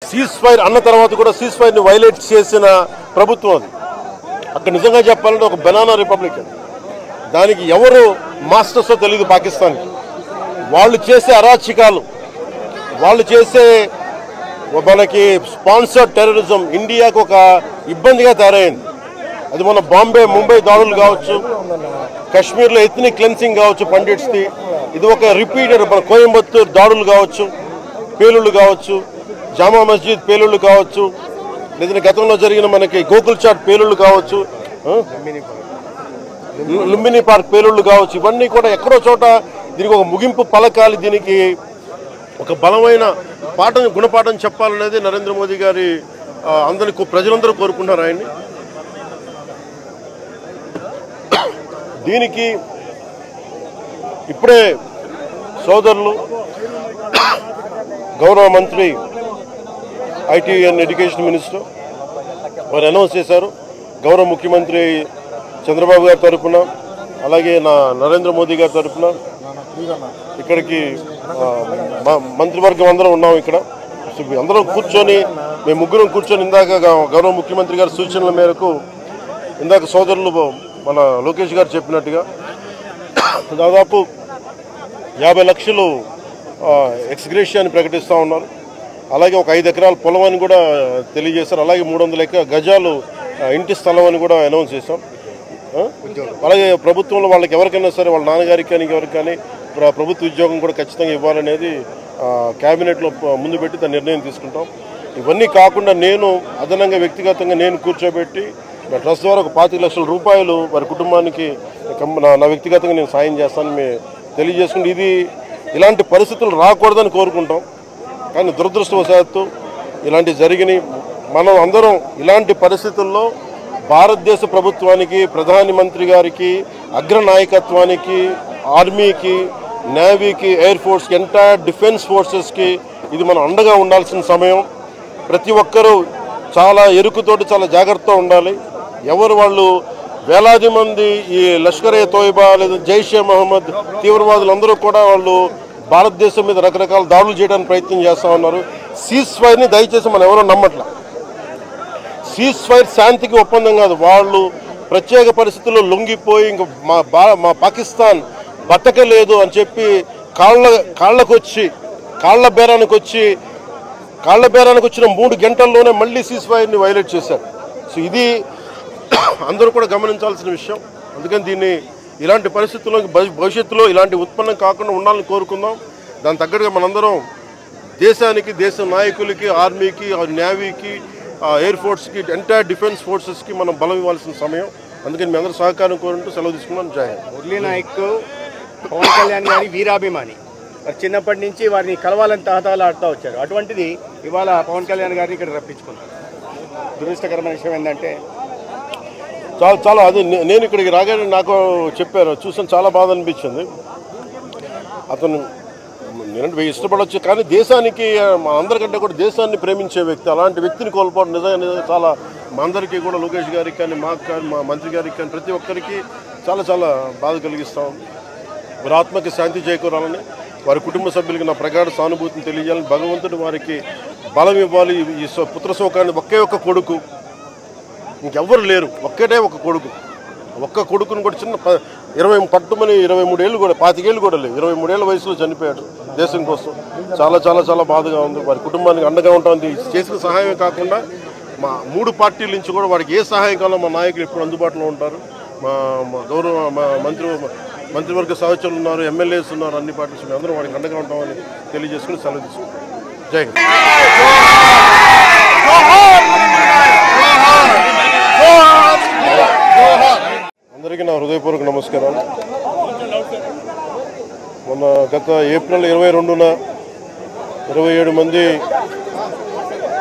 Cease fire అన్న తర్వాత కూడా సీజ్ ఫైర్ని వైలేట్ చేసిన ప్రభుత్వం అది. అక్కడ నిజంగా చెప్పాలంటే ఒక బనానా రిపబ్లిక్. దానికి ఎవరు మాస్టర్సో తెలియదు పాకిస్తాన్కి. వాళ్ళు చేసే అరాచకాలు, వాళ్ళు చేసే మనకి స్పాన్సర్డ్ టెర్రరిజం ఇండియాకు ఒక ఇబ్బందిగా తయారైంది. అది మన బాంబే ముంబై దాడులు కావచ్చు, కాశ్మీర్లో ఎథ్నిక్ క్లెన్సింగ్ కావచ్చు పండిట్స్ది, ఇది ఒక రిపీటెడ్ మన కోయంబత్తూర్ దాడులు కావచ్చు, పేలుళ్ళు కావచ్చు, జామా మస్జిద్ పేలుళ్ళు కావచ్చు, లేదంటే గతంలో జరిగిన మనకి గోకుల్ చాట్ పేలుళ్ళు కావచ్చు, లుంబిని పార్క్ పేలుళ్ళు కావచ్చు, ఇవన్నీ కూడా ఎక్కడో చోట దీనికి ఒక ముగింపు పలకాలి, దీనికి ఒక బలమైన గుణపాఠం చెప్పాలనేది నరేంద్ర మోదీ గారి అందరికీ ప్రజలందరూ కోరుకుంటున్నారు ఆయన్ని. దీనికి ఇప్పుడే సోదరులు గౌరవ మంత్రి ఐటీ అండ్ ఎడ్యుకేషన్ మినిస్టర్ వారు అనౌన్స్ చేశారు. గౌరవ ముఖ్యమంత్రి చంద్రబాబు గారి తరఫున, అలాగే నరేంద్ర మోదీ గారి తరఫున ఇక్కడికి మంత్రివర్గం అందరం ఉన్నాం. ఇక్కడ అందరం కూర్చొని మేము ముగ్గురం కూర్చొని ఇందాక గౌరవ ముఖ్యమంత్రి గారి సూచనల మేరకు ఇందాక సోదరులు మన లోకేష్ గారు చెప్పినట్టుగా దాదాపు 50 లక్షలు ఎక్స్గ్రేషియాని ప్రకటిస్తూ ఉన్నారు. అలాగే ఒక 5 ఎకరాల పొలం అని కూడా తెలియజేశారు. అలాగే 300 గజాలు ఇంటి స్థలం అని కూడా అనౌన్స్ చేశాం. అలాగే ప్రభుత్వంలో వాళ్ళకి ఎవరికైనా సరే వాళ్ళ నాన్నగారికి కానీ ఎవరికి కానీ ప్రభుత్వ ఉద్యోగం కూడా ఖచ్చితంగా ఇవ్వాలనేది క్యాబినెట్లో ముందు పెట్టి దాని నిర్ణయం తీసుకుంటాం. ఇవన్నీ కాకుండా నేను అదనంగా వ్యక్తిగతంగా నేను కూర్చోబెట్టి నా ట్రస్ట్ ద్వారా ఒక 25 లక్షల రూపాయలు వారి కుటుంబానికి నా వ్యక్తిగతంగా నేను సాయం చేస్తానని తెలియజేసుకుంటే ఇలాంటి పరిస్థితులు రాకూడదని కోరుకుంటాం. కానీ దురదృష్టవశాత్తు ఇలాంటివి జరిగినాయి. మనం అందరం ఇలాంటి పరిస్థితుల్లో భారతదేశ ప్రభుత్వానికి, ప్రధాని మంత్రి గారికి, అగ్రనాయకత్వానికి, ఆర్మీకి, నేవీకి, ఎయిర్ ఫోర్స్కి, ఎంటైర్ డిఫెన్స్ ఫోర్సెస్కి ఇది మనం అండగా ఉండాల్సిన సమయం. ప్రతి ఒక్కరూ చాలా ఎరుకుతోటి చాలా జాగ్రత్తగా ఉండాలి. ఎవరు వాళ్ళు వేలాది మంది ఈ లష్కర్ ఏ తోయిబా లేదా జైషే మహమ్మద్ తీవ్రవాదులు అందరూ కూడా వాళ్ళు భారతదేశం మీద రకరకాల దాడులు చేయడానికి ప్రయత్నం చేస్తూ ఉన్నారు. సీజ్ ఫైర్ని దయచేసి మనం ఎవరో నమ్మట్ల. సీజ్ ఫైర్ శాంతికి ఒప్పందం కాదు. వాళ్ళు ప్రత్యేక పరిస్థితుల్లో లొంగిపోయి ఇంక మా పాకిస్తాన్ బతకలేదు అని చెప్పి కాళ్ళ బేరానికి వచ్చిన 3 గంటల్లోనే మళ్ళీ సీజ్ ఫైర్ని వైలేట్ చేశారు. సో ఇది అందరూ కూడా గమనించాల్సిన విషయం. అందుకని ఇలాంటి పరిస్థితుల్లో భవిష్యత్తులో ఇలాంటి ఉత్పన్నం కాకుండా ఉండాలని కోరుకుందాం. దాని తగ్గట్టుగా మనందరం దేశానికి, దేశ నాయకులకి, ఆర్మీకి, నేవీకి, ఎయిర్ ఫోర్స్కి, ఎంటైర్ డిఫెన్స్ ఫోర్సెస్కి మనం బలం ఇవ్వాల్సిన సమయం. అందుకని మీ అందరూ సహకారం కోరుకుంటూ సెలవు తీసుకున్నాను. జై హింద్. మురళీ నాయక్ పవన్ కళ్యాణ్ గారి వీరాభిమాని, చిన్నప్పటి నుంచి వారిని కలవాలని తహతహలాడుతూ వచ్చారు. అటువంటిది ఇవాళ పవన్ కళ్యాణ్ గారిని ఇక్కడ రప్పించుకున్నారు. దురదృష్టకరమైన విషయం ఏంటంటే చాలా అది నేను ఇక్కడికి రాగానే నాకు చెప్పారు, చూసాను, చాలా బాధ అనిపించింది. అతను నేనంటే ఇష్టపడవచ్చు, కానీ దేశానికి మా అందరికంటే కూడా దేశాన్ని ప్రేమించే వ్యక్తి, అలాంటి వ్యక్తిని కోల్పోవడం నిజంగా చాలా మా అందరికీ కూడా, లోకేష్ గారికి కానీ, మాకు కానీ, మా మంత్రి గారికి కానీ, ప్రతి ఒక్కరికి చాలా చాలా బాధ కలిగిస్తాం. వారి ఆత్మకి శాంతి చేకూరాలని, వారి కుటుంబ సభ్యులకి నా ప్రగాఢ సానుభూతిని తెలియజేయాలని, భగవంతుడు వారికి బలం ఇవ్వాలి. ఈ పుత్ర శోకాన్ని ఒకే ఒక్క కొడుకు, ఇంకెవ్వరు లేరు, ఒక్కటే ఒక కొడుకు. ఒక్క కొడుకుని కూడా చిన్న 23 ఏళ్ళు కూడా 25 ఏళ్ళు కూడా లేవు, 23 ఏళ్ళ వయసులో చనిపోయాడు దేశం కోసం. చాలా చాలా చాలా బాధగా ఉంది. వారి కుటుంబానికి అండగా ఉంటుంది. చేసిన సహాయమే కాకుండా మా 3 పార్టీల నుంచి కూడా వారికి ఏ సహాయం కావాలో మా నాయకులు ఎప్పుడు అందుబాటులో ఉంటారు. మా గౌరవ మంత్రివర్గ సహచరులు ఉన్నారు, ఎమ్మెల్యేస్ ఉన్నారు, అన్ని పార్టీస్ మేము అందరం వారికి అండగా ఉంటామని తెలియజేసుకుని సెలవు తీసుకుంటాం. జై హింద్. అందరికీ నా హృదయపూర్వక నమస్కారాలు. గత ఏప్రిల్ 22న 27 మంది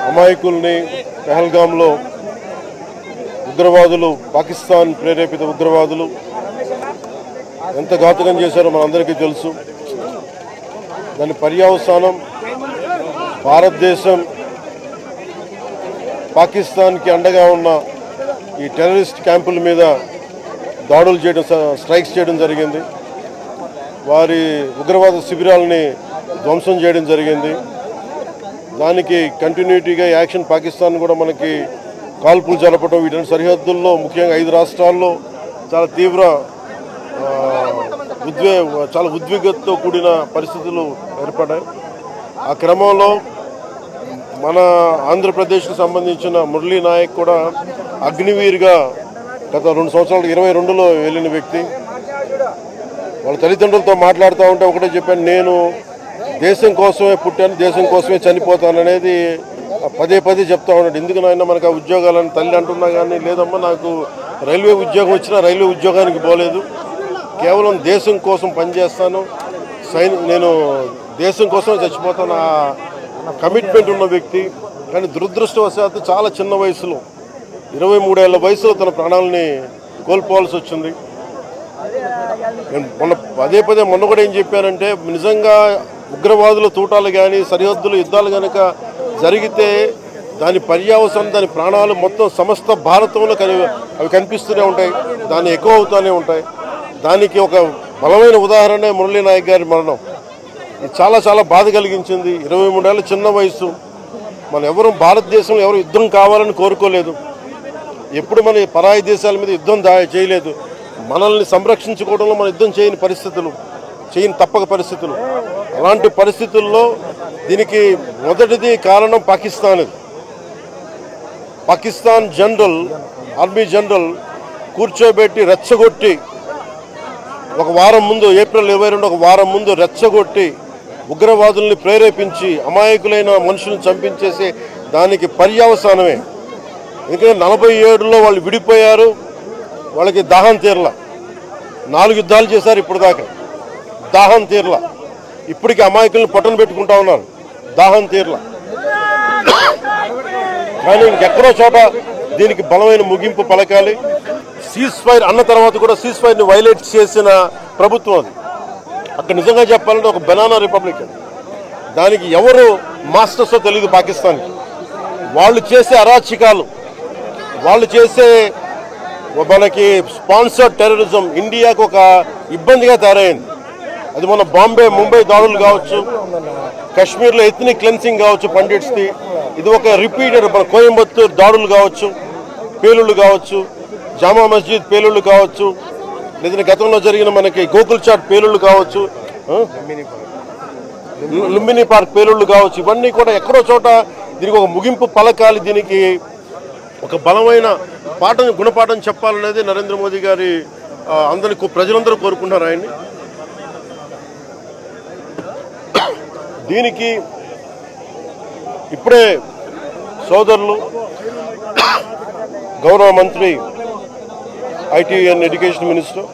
అమాయకుల్ని పెహల్గాంలో ఉగ్రవాదులు, పాకిస్తాన్ ప్రేరేపిత ఉగ్రవాదులు ఎంత ఘాతుకం చేశారో మనందరికీ తెలుసు. దాని పర్యవసానం భారతదేశం పాకిస్తాన్కి అండగా ఉన్న ఈ టెర్రరిస్ట్ క్యాంపుల మీద దాడులు చేయడం, స్ట్రైక్స్ చేయడం జరిగింది. వారి ఉగ్రవాద శిబిరాలని ధ్వంసం చేయడం జరిగింది. దానికి కంటిన్యూటీగా యాక్షన్ పాకిస్తాన్ కూడా మనకి కాల్పులు జరపడం, వీటి సరిహద్దుల్లో ముఖ్యంగా 5 రాష్ట్రాల్లో చాలా తీవ్ర చాలా ఉద్విగ్నతతో కూడిన పరిస్థితులు ఏర్పడ్డాయి. ఆ క్రమంలో మన ఆంధ్రప్రదేశ్కు సంబంధించిన మురళీ నాయక్ కూడా అగ్నివీర్గా గత 2 సంవత్సరాలు 22లో వెళ్ళిన వ్యక్తి. వాళ్ళ తల్లిదండ్రులతో మాట్లాడుతూ ఉంటే ఒకటే చెప్పాను, నేను దేశం కోసమే పుట్టాను, దేశం కోసమే చనిపోతాను అనేది పదే పదే చెప్తా ఉన్నాడు. ఎందుకు నాయన మనకు ఆ ఉద్యోగాలని తల్లి అంటున్నా కానీ, లేదమ్మా నాకు రైల్వే ఉద్యోగం వచ్చినా రైల్వే ఉద్యోగానికి పోలేదు, కేవలం దేశం కోసం పనిచేస్తాను, నేను దేశం కోసమే చచ్చిపోతాను ఆ కమిట్మెంట్ ఉన్న వ్యక్తి. కానీ దురదృష్టవశాత్తు చాలా చిన్న వయసులో 23 ఏళ్ల వయసులో తన ప్రాణాలని కోల్పోవాల్సి వచ్చింది. నేను పదే మొన్న కూడా ఏం చెప్పానంటే, నిజంగా ఉగ్రవాదుల తూటాలు కానీ సరిహద్దుల యుద్ధాలు కనుక జరిగితే దాని పర్యావసనం, దాని ప్రాణాలు మొత్తం సమస్త భారతంలో అవి కనిపిస్తూనే ఉంటాయి, దాన్ని ఎక్కువ అవుతూనే ఉంటాయి. దానికి ఒక బలమైన ఉదాహరణ మురళీ నాయక్ గారి మరణం. ఇది చాలా చాలా బాధ కలిగించింది. 23 ఏళ్ళ చిన్న వయసు. మనం ఎవరు భారతదేశంలో ఎవరు యుద్ధం కావాలని కోరుకోలేదు, ఎప్పుడు మన పరాయి దేశాల మీద యుద్ధం చేయలేదు. మనల్ని సంరక్షించుకోవడంలో మన యుద్ధం చేయని తప్పక పరిస్థితులు. అలాంటి పరిస్థితుల్లో దీనికి మొదటిది కారణం పాకిస్తాన్ జనరల్, ఆర్మీ జనరల్ కూర్చోబెట్టి రెచ్చగొట్టి ఒక వారం ముందు, ఏప్రిల్ 22 ఒక వారం ముందు రెచ్చగొట్టి ఉగ్రవాదుల్ని ప్రేరేపించి అమాయకులైన మనుషులను చంపించేసే దానికి పర్యవసానమే. ఎందుకంటే 47లో వాళ్ళు విడిపోయారు, వాళ్ళకి దాహం తీరల. 4 యుద్ధాలు చేశారు ఇప్పుడు దాకా, దాహం తీరల. ఇప్పటికీ అమాయకులను పొట్టన పెట్టుకుంటా ఉన్నారు, దాహం తీరల. కానీ ఇంకెక్కడో చోట దీనికి బలమైన ముగింపు పలకాలి. సీజ్ ఫైర్ అన్న తర్వాత కూడా సీజ్ ఫైర్ని వైలేట్ చేసిన ప్రభుత్వం అది. అక్కడ నిజంగా చెప్పాలంటే ఒక బనానా రిపబ్లిక్. దానికి ఎవరు మాస్టర్సో తెలియదు పాకిస్తాన్కి. వాళ్ళు చేసే అరాచకాలు, వాళ్ళు చేసే మనకి స్పాన్సర్డ్ టెర్రరిజం ఇండియాకు ఒక ఇబ్బందిగా తయారైంది. అది మన ముంబై దాడులు కావచ్చు, కాశ్మీర్లో ఎథ్నిక్ క్లెన్సింగ్ కావచ్చు పండిట్స్ది, ఇది ఒక రిపీటెడ్ మన కోయంబత్తూర్ దాడులు కావచ్చు, పేలుళ్ళు కావచ్చు, జామా మస్జిద్ పేలుళ్ళు కావచ్చు, లేదంటే గతంలో జరిగిన మనకి గోకుల్ చాట్ పేలుళ్ళు కావచ్చు, లుంబిని పార్క్ పేలుళ్ళు కావచ్చు, ఇవన్నీ కూడా ఎక్కడో చోట దీనికి ఒక ముగింపు పలకాలి. దీనికి ఒక బలమైన గుణపాఠం చెప్పాలనేది నరేంద్ర మోదీ గారి ప్రజలందరూ కోరుకుంటున్నారు ఆయన్ని. దీనికి ఇప్పుడే సోదరులు గౌరవ మంత్రి ఐటీ అండ్ ఎడ్యుకేషన్ మినిస్టర్